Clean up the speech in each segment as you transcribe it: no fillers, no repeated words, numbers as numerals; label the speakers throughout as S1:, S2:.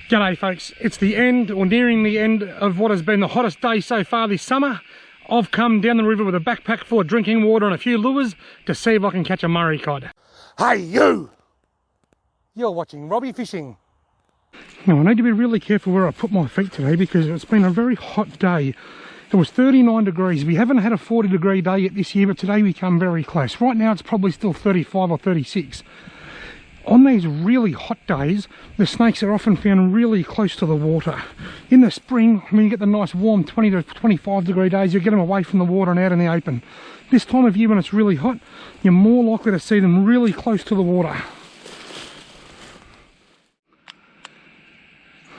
S1: G'day folks, it's the end or nearing the end of what has been the hottest day so far this summer. I've come down the river with a backpack full of drinking water and a few lures to see if I can catch a Murray cod. Hey you! You're watching Robbie Fishing. Now I need to be really careful where I put my feet today because it's been a very hot day. It was 39 degrees. We haven't had a 40 degree day yet this year, but today we come very close. Right now it's probably still 35 or 36. On these really hot days, the snakes are often found really close to the water. In the spring, when you get the nice warm 20 to 25 degree days, you get them away from the water and out in the open. This time of year when it's really hot, you're more likely to see them really close to the water.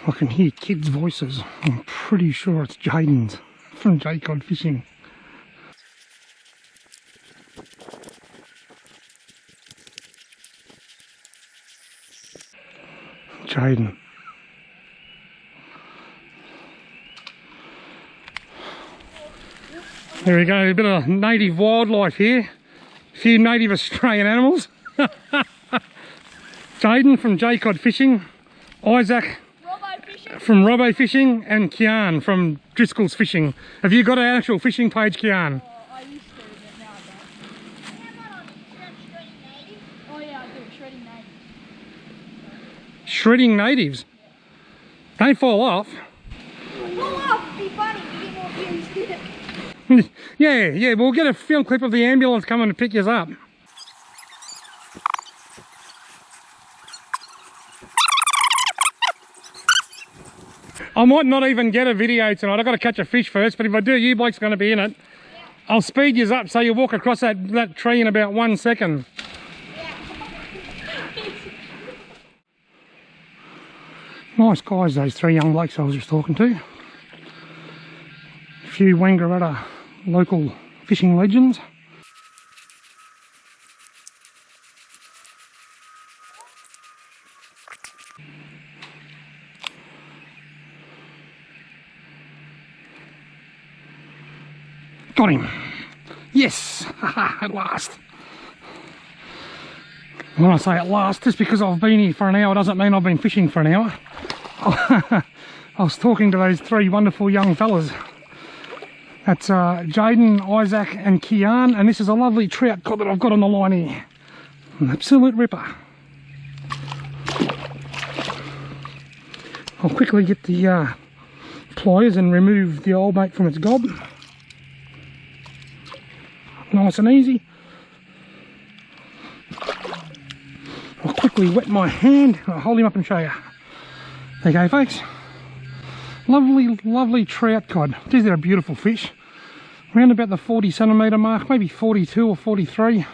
S1: I can hear kids' voices. I'm pretty sure it's Jaden's from Jaycod Fishing. Jaden. There we go, a bit of native wildlife here. A few native Australian animals. Jaden from Jaycod Fishing, Isaac from Robbo Fishing, and Keahn from Driscoll's Fishing. Have you got an actual fishing page, Keahn?
S2: I used to, but now I don't. Oh yeah, I do, shredding natives.
S1: Shredding natives? Yeah. Don't fall off.
S2: Fall off, be funny, get more views.
S1: Yeah, we'll get a film clip of the ambulance coming to pick you up. I might not even get a video tonight. I've got to catch a fish first, but if I do, you bloke's going to be in it. Yeah. I'll speed you up so you walk across that tree in about 1 second.
S2: Yeah.
S1: Nice guys, those three young blokes I was just talking to. A few Wangaratta local fishing legends. Got him. Yes, at last. When I say at last, just because I've been here for an hour doesn't mean I've been fishing for an hour. I was talking to those three wonderful young fellas. That's Jaden, Isaac and Keahn, and this is a lovely trout cod that I've got on the line here. An absolute ripper. I'll quickly get the pliers and remove the old mate from its gob. Nice and easy. I'll quickly wet my hand. I'll hold him up and show you. There you go, folks. Lovely trout cod. These are a beautiful fish. Around about the 40 centimetre mark, maybe 42 or 43.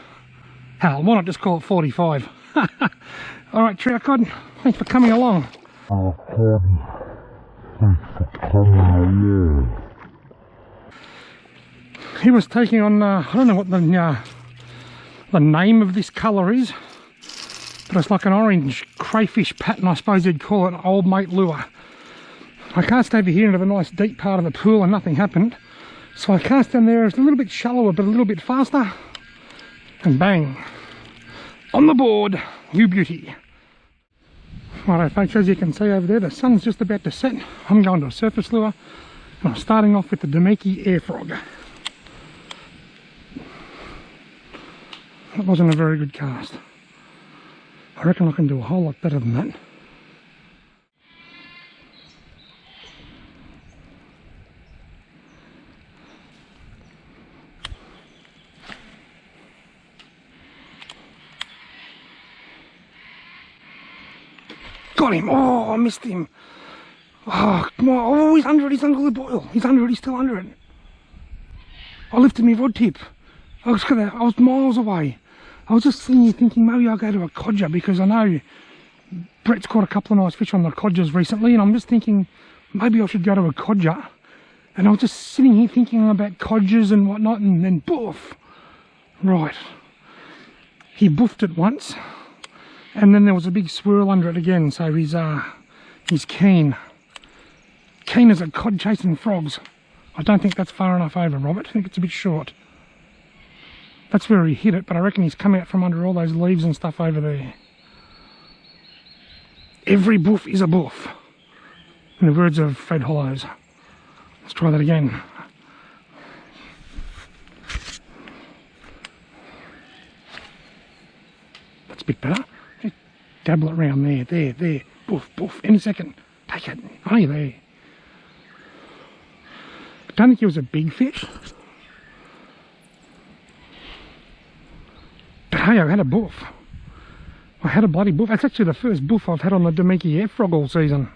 S1: Hell, why not just call it 45? Alright, trout cod, thanks for coming along.
S3: Oh, thanks for coming along.
S1: He was taking on, I don't know what the name of this colour is, but it's like an orange crayfish pattern, I suppose you'd call it, an old mate lure. I cast over here into the nice deep part of the pool and nothing happened, so I cast down there. It's a little bit shallower but a little bit faster, and bang, on the board, you beauty. Righto folks, as you can see over there, the sun's just about to set. I'm going to a surface lure, and I'm starting off with the Damiki air frog. That wasn't a very good cast. I reckon I can do a whole lot better than that. Got him! Oh, I missed him. Oh, come on. Oh, he's under it. He's under the boil. He's under it. He's still under it. I lifted my rod tip. I was miles away. I was just sitting here thinking maybe I'll go to a codger because I know Brett's caught a couple of nice fish on the codgers recently, and I'm just thinking maybe I should go to a codger. And I was just sitting here thinking about codgers and whatnot, and then boof! Right. He boofed it once, and then there was a big swirl under it again, so he's keen. Keen as a cod chasing frogs. I don't think that's far enough over, Robert. I think it's a bit short. That's where he hit it, but I reckon he's come out from under all those leaves and stuff over there. Every boof is a boof. in the words of Fred Hollows. Let's try that again. That's a bit better. Just dabble it around there. Boof, boof. Any second. Take it. Oh, you're there. I don't think it was a big fish. But hey, I had a boof. I had a bloody boof. That's actually the first boof I've had on the Damiki air frog all season.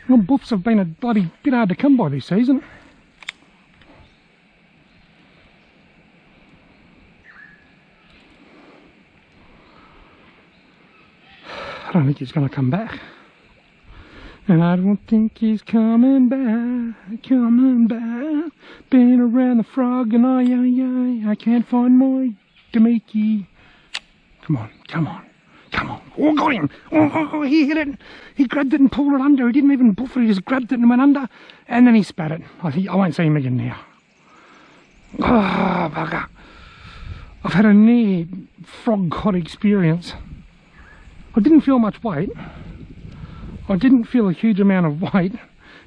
S1: Well, boofs have been a bloody bit hard to come by this season. I don't think he's going to come back. And I don't think he's coming back. Been around the frog and I can't find my Damiki. Come on. Oh, got him. Oh, he hit it. He grabbed it and pulled it under. He didn't even buff it. He just grabbed it and went under. And then he spat it. I won't see him again now. Oh, bugger. I've had a near frog cod experience. I didn't feel much weight. I didn't feel a huge amount of weight.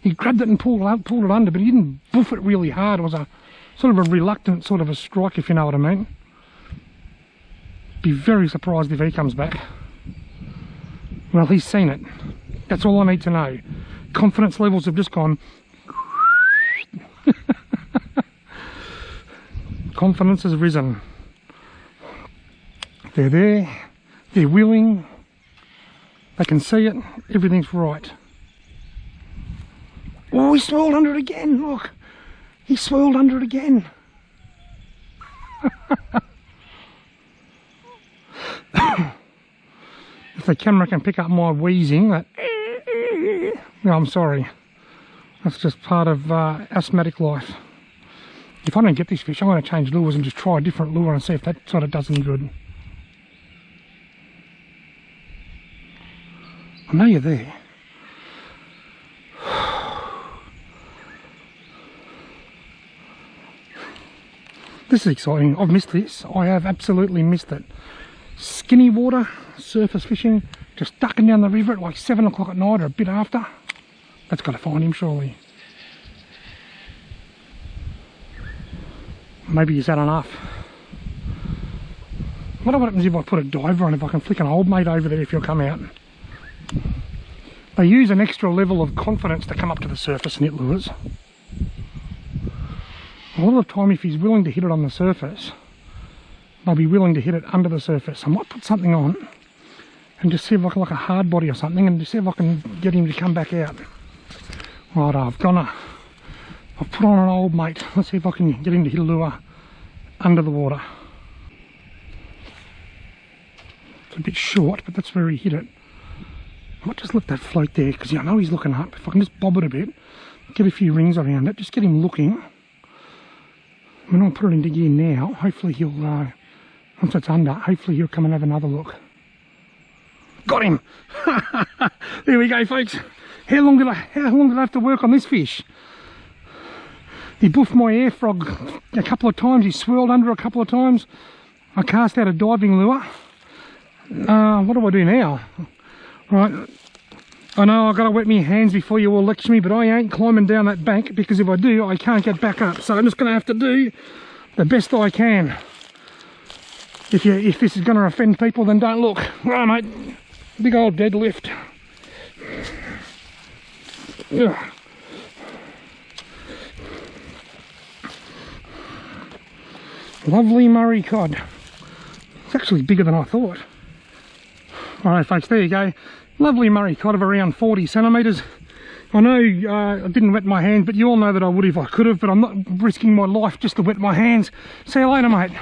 S1: He grabbed it and pulled it under, but he didn't buff it really hard. It was a sort of a reluctant sort of a strike, if you know what I mean. Be very surprised if he comes back. Well, he's seen it. That's all I need to know. Confidence levels have just gone. Confidence has risen. They're there. They're willing. They can see it. Everything's right. Oh, he swirled under it again. Look. He swirled under it again. If the camera can pick up my wheezing, that no, I'm sorry. That's just part of asthmatic life. If I don't get this fish, I'm going to change lures and just try a different lure and see if that sort of does any good. I know you're there. This is exciting. I've missed this. I have absolutely missed it. Skinny water, surface fishing, just ducking down the river at like 7 o'clock at night or a bit after. That's got to find him, surely. Maybe he's had enough. I wonder what happens if I put a diver on, if I can flick an old mate over there if he'll come out. They use an extra level of confidence to come up to the surface and hit lures. A lot of the time, if he's willing to hit it on the surface, they'll be willing to hit it under the surface. I might put something on and just see if I can, like a hard body or something, and just see if I can get him to come back out. Right, I've put on an old mate. Let's see if I can get him to hit a lure under the water. It's a bit short, but that's where he hit it. I might just let that float there, because I know he's looking up. If I can just bob it a bit, get a few rings around it, just get him looking. When I put it into gear now, hopefully he'll, once it's under, hopefully he'll come and have another look. Got him! There we go, folks. How long did I have to work on this fish? He buffed my air frog a couple of times. He swirled under a couple of times. I cast out a diving lure. What do I do now? Right. I know I've got to wet my hands before you all lecture me, but I ain't climbing down that bank, because if I do, I can't get back up. So I'm just going to have to do the best I can. If this is going to offend people, then don't look. Right, mate. Big old deadlift. Ugh. Lovely Murray cod. It's actually bigger than I thought. Alright, folks, there you go. Lovely Murray cod of around 40 centimetres. I know I didn't wet my hands, but you all know that I would if I could have, but I'm not risking my life just to wet my hands. See you later, mate.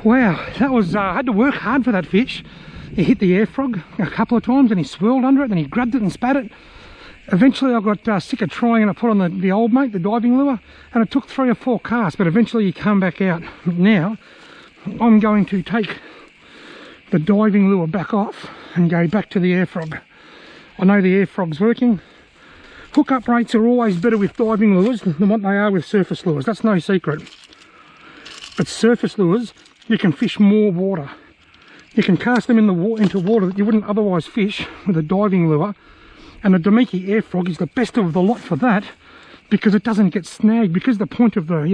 S1: Wow, that was, I had to work hard for that fish. He hit the air frog a couple of times and he swirled under it, then he grabbed it and spat it. Eventually I got sick of trying, and I put on the old mate, the diving lure, and it took 3 or 4 casts, but eventually he came back out. Now I'm going to take the diving lure back off and go back to the air frog. I know the air frog's working. Hookup rates are always better with diving lures than what they are with surface lures. That's no secret. But surface lures, you can fish more water. You can cast them in into water that you wouldn't otherwise fish with a diving lure. And the Domiki air frog is the best of the lot for that, because it doesn't get snagged, because the point of the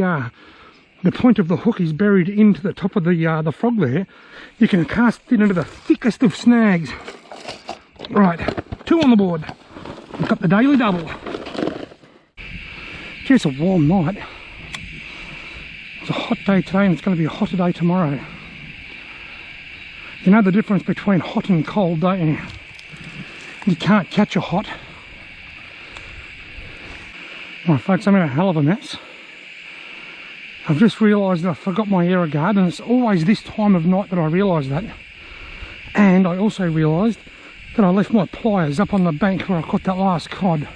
S1: hook is buried into the top of the frog there. You can cast it into the thickest of snags. Right, 2 on the board. We've got the daily double. Gee, it's a warm night. It's a hot day today and it's going to be a hotter day tomorrow. You know the difference between hot and cold, don't you? You can't catch a hot. Right folks, I'm in a hell of a mess. I've just realised that I forgot my air guard, and it's always this time of night that I realise that. And I also realised that I left my pliers up on the bank where I caught that last cod.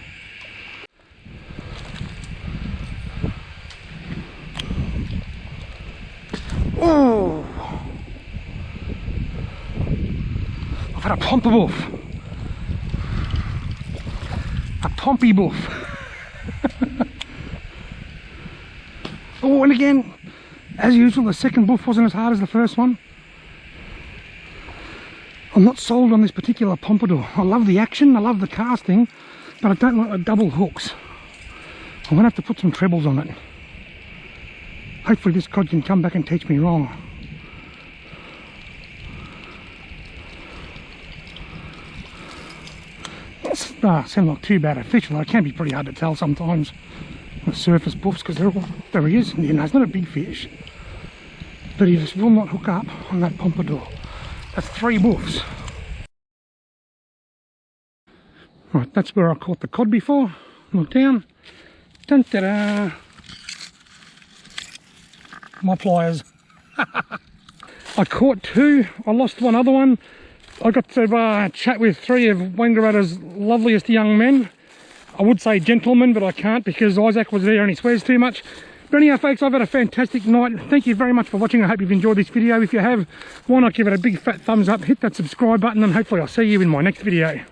S1: Oh! I've had a pomper buff. A pompy buff. Oh, and again, as usual, the second buff wasn't as hard as the first one. I'm not sold on this particular pompadour. I love the action, I love the casting, but I don't like the double hooks. I'm going to have to put some trebles on it. Hopefully this cod can come back and teach me wrong. It's seems like too bad a fish, but it can be pretty hard to tell sometimes with surface buffs, because they're all, there he is. You know, it's not a big fish, but he just will not hook up on that pompadour. That's 3 buffs. Right, that's where I caught the cod before. Look down. Dun, da, da. My pliers. I caught 2. I lost one other one. I got to chat with 3 of Wangaratta's loveliest young men. I would say gentlemen, but I can't because Isaac was there and he swears too much. But anyhow folks, I've had a fantastic night. Thank you very much for watching. I hope you've enjoyed this video. If you have, why not give it a big fat thumbs up, hit that subscribe button, and hopefully I'll see you in my next video.